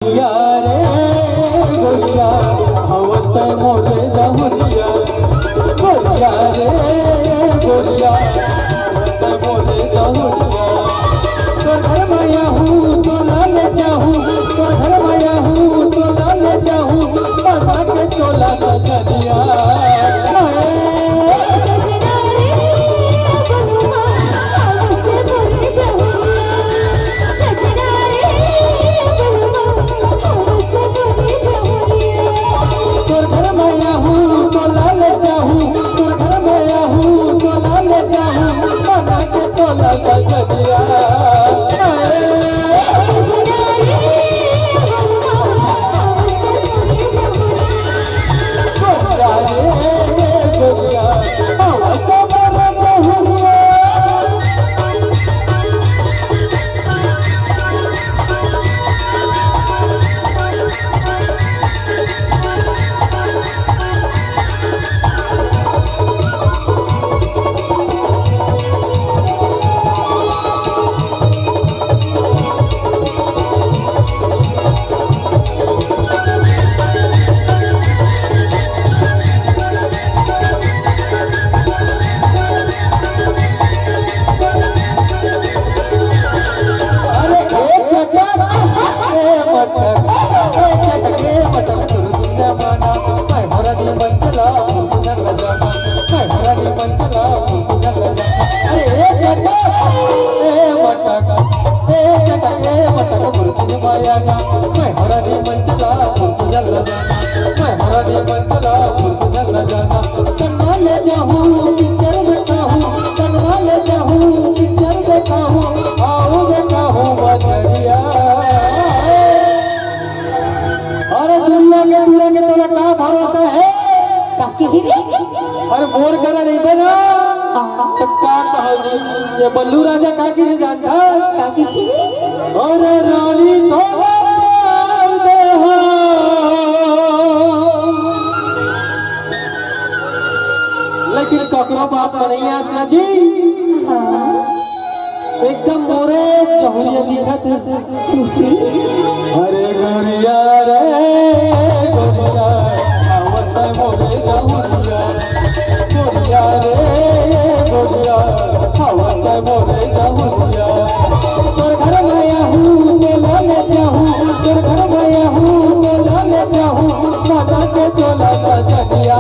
यारे गोरिया आवत मोरे जमुरिया गोरिया रे गोरिया आवत मोरे जमुरिया तोर घर माया हूँ तो लाले जाहूँ तोर घर माया हूँ तो लाले जाहूँ बाबा के चोला सजनिया अरे मोर करा नहीं बना तो क्या कहो जी ये बल्लू राजा काकी से जानता काकी और रानी तो प्यार दे हो लेकिन ककरो बात नहीं आसना जी एकदम मोरे चहुरिया दिखत है अरे गोरिया रे गोरिया आवत मोरे जमुरिया गोरिया रे गोरिया आवत मोरे जमुरिया तोर घर माया हूँ तो लाले जाहूँ तोर घर माया हूँ तो लाले जाहूँ बाबा के चोला सजनिया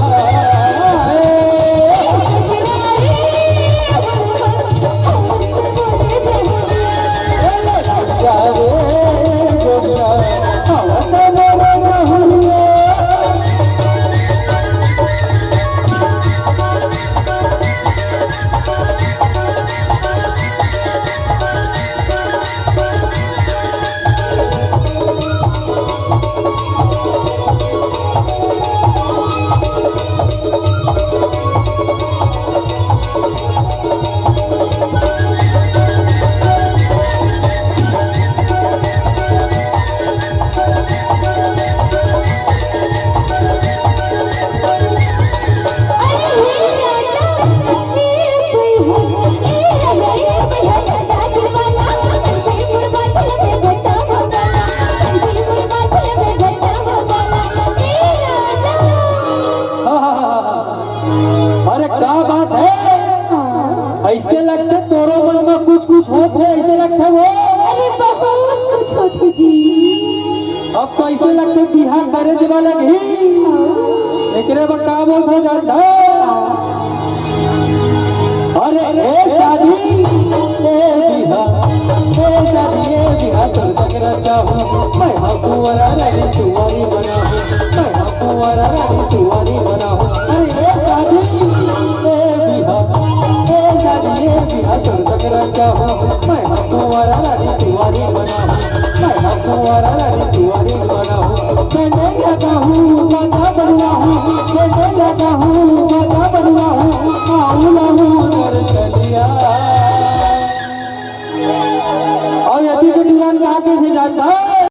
ऐसे लगता तोरो मन में कुछ होते ऐसे लगता वो अरे बहुत कुछ होते जी अब तो ऐसे लगता बिहार करे जब लगी एकरे में का बोल हो जाता अरे ए शादी तो सकरा चाहूं मैं कुंवरा रानी तुवारी बना हूं मैं कुंवरा रानी तुवारी बना हूं अरे ए शादी सकरा चाहूं मैं कुंवरा रानी तुवारी बना हूं मैं कुंवरा रानी तुवारी बना हूं मैं लगा हूं बनवा हूं मैं लगा हूं